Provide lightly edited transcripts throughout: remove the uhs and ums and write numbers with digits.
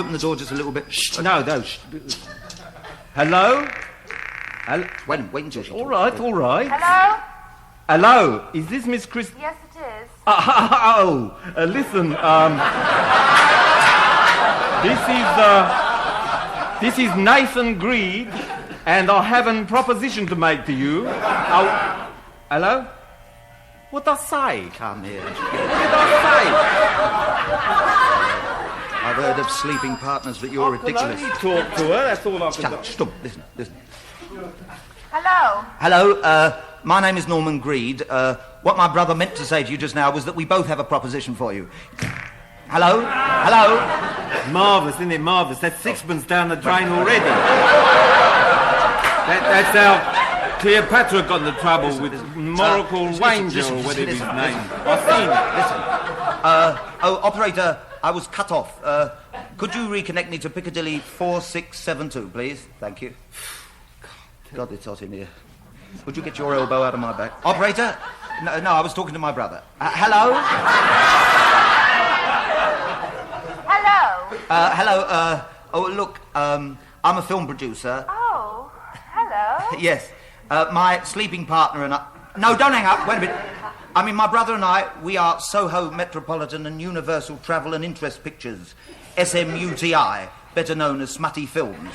open the door just a little bit? Shh, no. Hello? Wait until she... All right. Hello? Hello, is this Miss Chris... Yes, it is. Listen, this is Nathan Greed, and I have a proposition to make to you. Hello? What did I say? Come here. What did I I've heard of sleeping partners, but you're ridiculous. I can only talk to her, that's all I can do. Stop, listen. Hello? Hello, my name is Norman Greed. What my brother meant to say to you just now was that we both have a proposition for you. Hello? Marvellous, isn't it? Marvellous. That's sixpence down the drain already. That's how Cleopatra got into trouble with Miracle Ranger, or whatever his name. I've seen it. Listen. Operator, I was cut off. Could you reconnect me to Piccadilly 4672, please? Thank you. God, it's hot in here. Would you get your elbow out of my back? Operator? No, I was talking to my brother. Hello? Hello? Look, I'm a film producer. Oh, hello? Yes. My sleeping partner and I... No, don't hang up. Wait a minute. I mean, my brother and I, we are Soho Metropolitan and Universal Travel and Interest Pictures, SMUTI, better known as Smutty Films.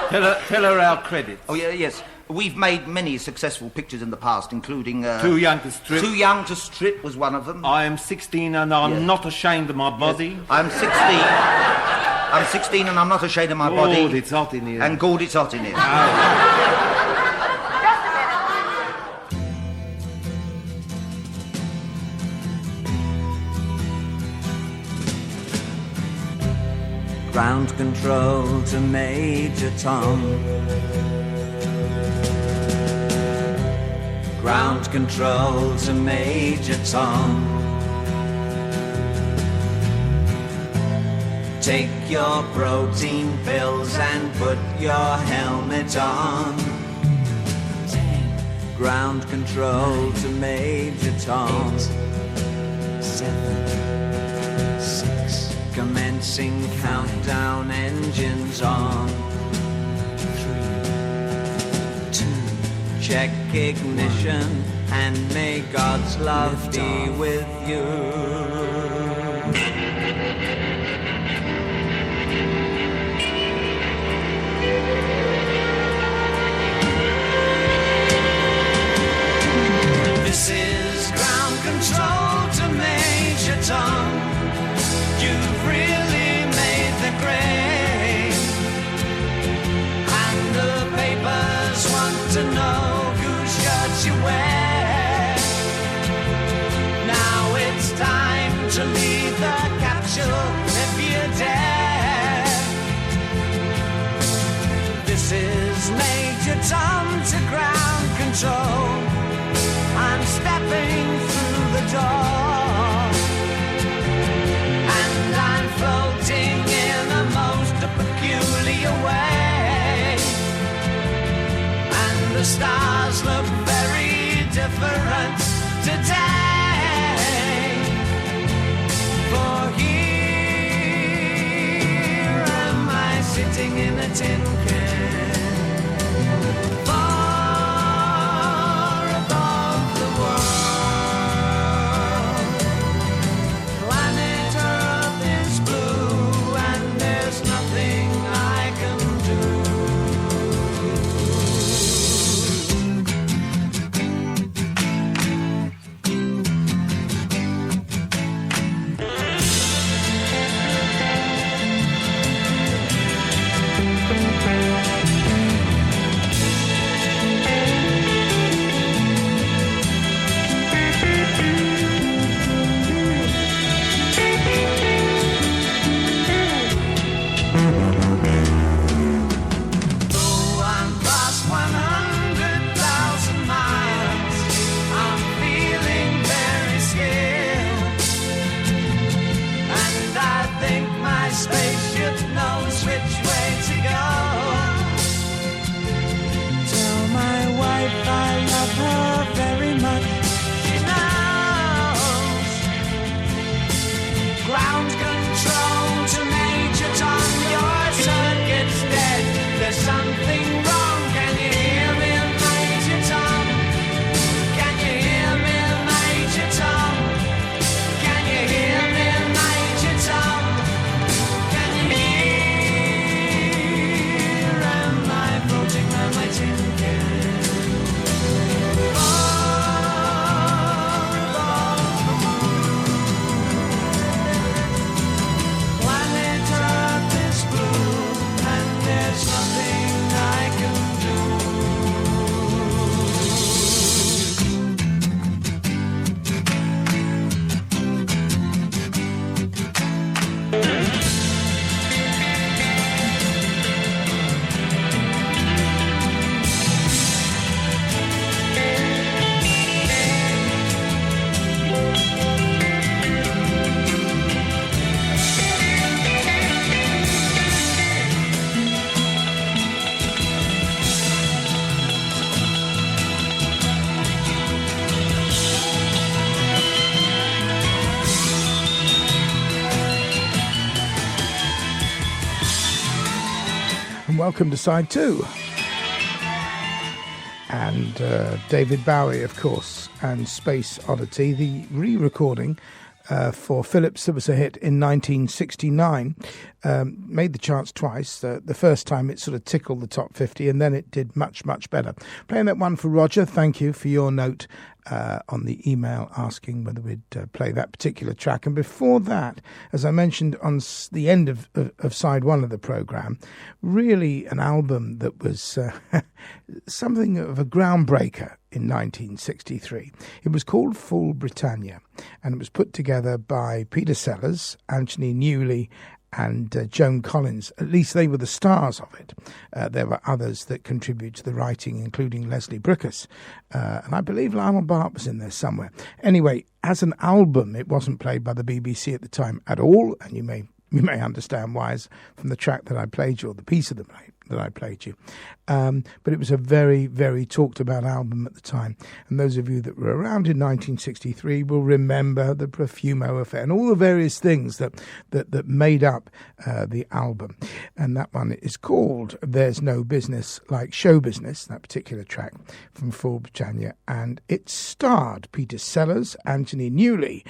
Tell her our credits. Oh, yeah, yes. We've made many successful pictures in the past, including... Too Young to Strip. Too Young to Strip was one of them. I am 16 and I'm not ashamed of my body. Yes. I'm 16 and I'm not ashamed of my body. God, it's hot in here. And God, it's hot in here. Ground control to Major Tom. Ground control to Major Tom. Take your protein pills and put your helmet on. 10. Ground control to Major Tom. 8, 7, 6. Commencing countdown, engines on. 3, 2. Check ignition and may God's love be with you. This is ground control to Major Tom. You've really made the grade, and the papers want to know whose shirts you wear. Now it's time to leave the capsule if you dare. This is Major Tom to ground control. I'm stepping through the door. Floating in a most peculiar way, and the stars look very different today. For here am I sitting in a tin can, far above the world. Planet Earth is blue and there's nothing I can do. Ground control to me. Welcome to side 2. And David Bowie, of course, and Space Oddity, the re-recording for Phillips that was a hit in 1969, made the charts twice. The first time it sort of tickled the top 50, and then it did much, much better. Playing that one for Roger, thank you for your note on the email asking whether we'd play that particular track. And before that, as I mentioned on the end of side 1 of the programme, really an album that was something of a groundbreaker in 1963. It was called Full Britannia, and it was put together by Peter Sellers, Anthony Newley, and Joan Collins. At least they were the stars of it. There were others that contributed to the writing, including Leslie Brookus. And I believe Lionel Bart was in there somewhere. Anyway, as an album, it wasn't played by the BBC at the time at all, and you may understand why from the track that I played you, or the piece of the play that I played you. But it was a very, very talked about album at the time. And those of you that were around in 1963 will remember the Profumo affair and all the various things that made up the album. And that one is called There's No Business Like Show Business, that particular track from Full Britannia. And it starred Peter Sellers, Anthony Newley,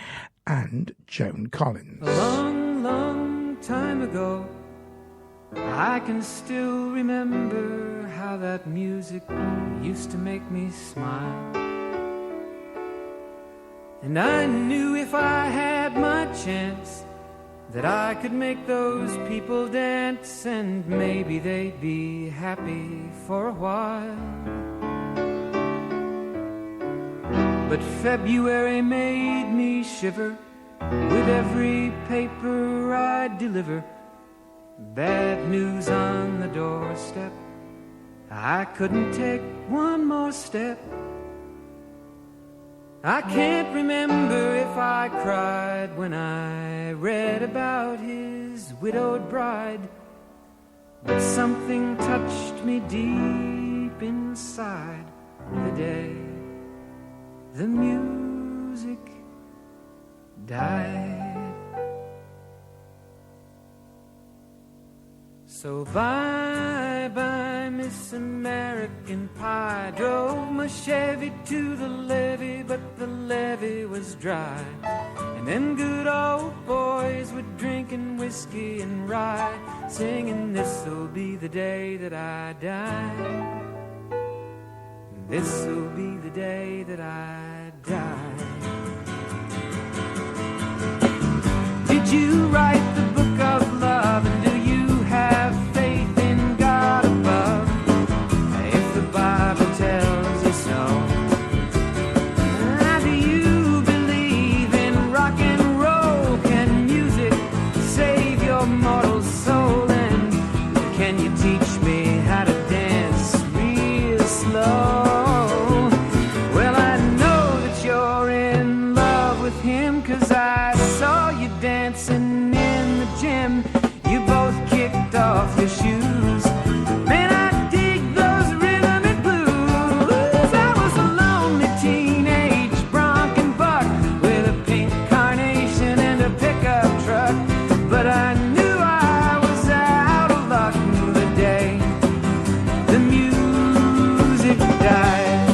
and Joan Collins. A long, long time ago, I can still remember how that music used to make me smile. And I knew if I had my chance that I could make those people dance, and maybe they'd be happy for a while. But February made me shiver with every paper I deliver. Bad news on the doorstep, I couldn't take one more step. I can't remember if I cried when I read about his widowed bride, but something touched me deep inside the day the music died. So bye-bye, Miss American Pie. Drove my Chevy to the levee, but the levee was dry. And them good old boys were drinking whiskey and rye, singing, this'll be the day that I die. This'll be the day that I die. Did you write the book of love, and do you have faith in God above? If the Bible tells you so. Do you believe in rock and roll? Can music save your mortal soul? And can you teach me how to dance real slow? Well, I know that you're in love with him, 'cause I saw you dancing in the gym. You both kicked off your shoes. Man, I dig those rhythm and blues. I was a lonely teenage bronc and buck with a pink carnation and a pickup truck, but I knew I was out of luck the day the music died.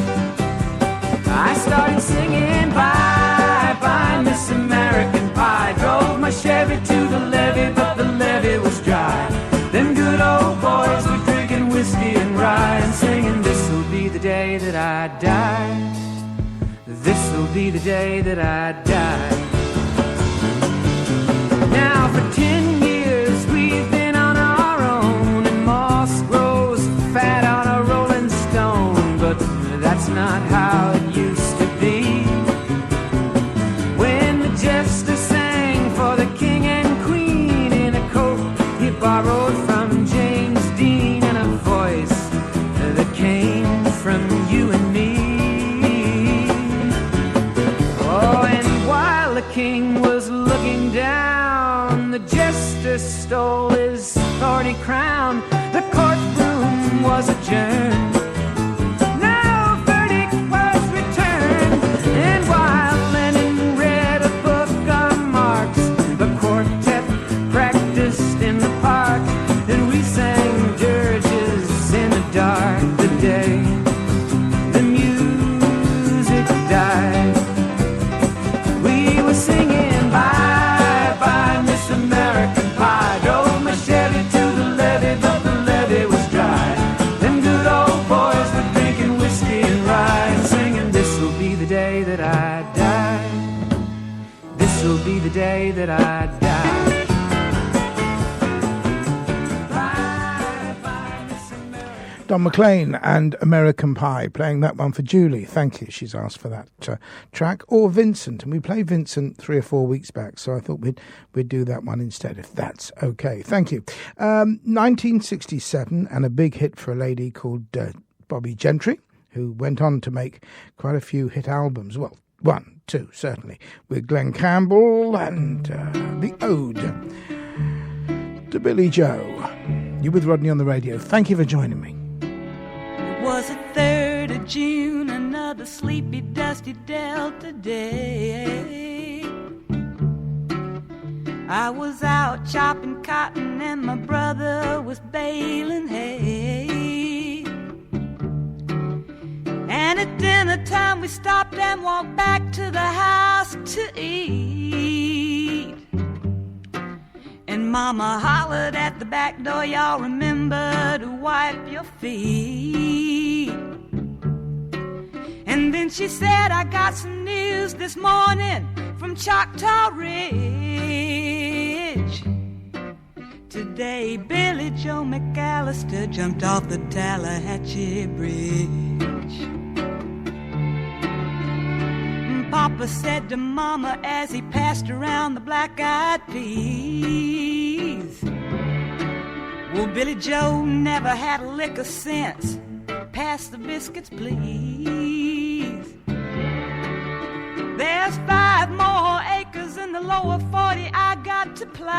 I started singing bye-bye, Miss American Pie. Drove my Chevy to the levee, but the levee was dry. Them good old boys were drinking whiskey and rye and singing, this'll be the day that I die. This'll be the day that I die. Now for 10 years we've been on our own, and moss grows fat on a rolling stone, but that's not how it used to be. When the jester sang for the king and queen in a coat he borrowed from James Dean, and a voice that came from you and me. Oh, and while the king was looking down, the jester stole his thorny crown. The courtroom was adjourned. No verdict was returned. And while Lennon read a book on Marx, the quartet practiced in the park, and we sang dirge Don McLean and American Pie, playing that one for Julie. Thank you. She's asked for that track. Or Vincent, and we played Vincent 3 or 4 weeks back, so I thought we'd do that one instead, if that's okay. Thank you. 1967, and a big hit for a lady called Bobby Gentry, who went on to make quite a few hit albums. Well, 1, 2, certainly, with Glenn Campbell and the Ode to Billy Joe. You with Rodney on the radio. Thank you for joining me. It was the 3rd of June, another sleepy, dusty Delta day. I was out chopping cotton and my brother was baling hay. And at dinner time we stopped and walked back to the house to eat. And Mama hollered at the back door, y'all remember to wipe your feet. And then she said, I got some news this morning from Choctaw Ridge. Today Billy Joe McAllister jumped off the Tallahatchie Bridge. Papa said to Mama as he passed around the black-eyed peas, well, Billy Joe never had a lick of sense. Pass the biscuits, please. There's 5 more acres in the lower 40 I got to plow.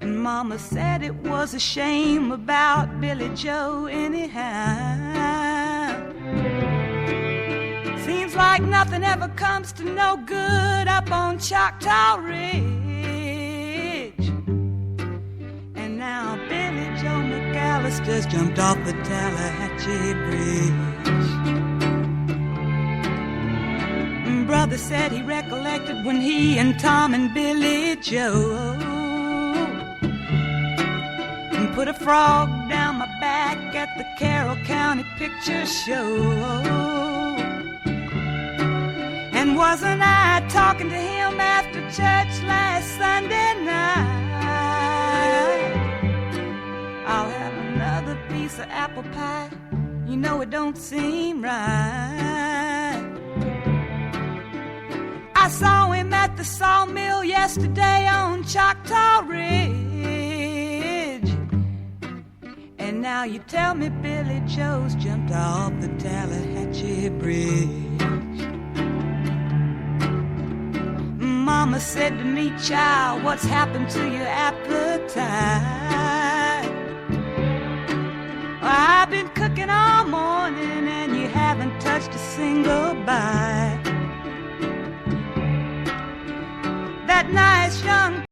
And Mama said it was a shame about Billy Joe anyhow. Seems like nothing ever comes to no good up on Choctaw Ridge. And now Billy Joe McAllister's jumped off the Tallahatchie Bridge. Brother said he recollected when he and Tom and Billy Joe put a frog down my back at the Carroll County Picture Show. And wasn't I talking to him after church last Sunday night? I'll have another piece of apple pie. You know it don't seem right. I saw him at the sawmill yesterday on Choctaw Ridge. And now you tell me Billy Joe's jumped off the Tallahatchie Bridge. Mama said to me, child, what's happened to your appetite? I've been cooking all morning and you haven't touched a single bite. That nice young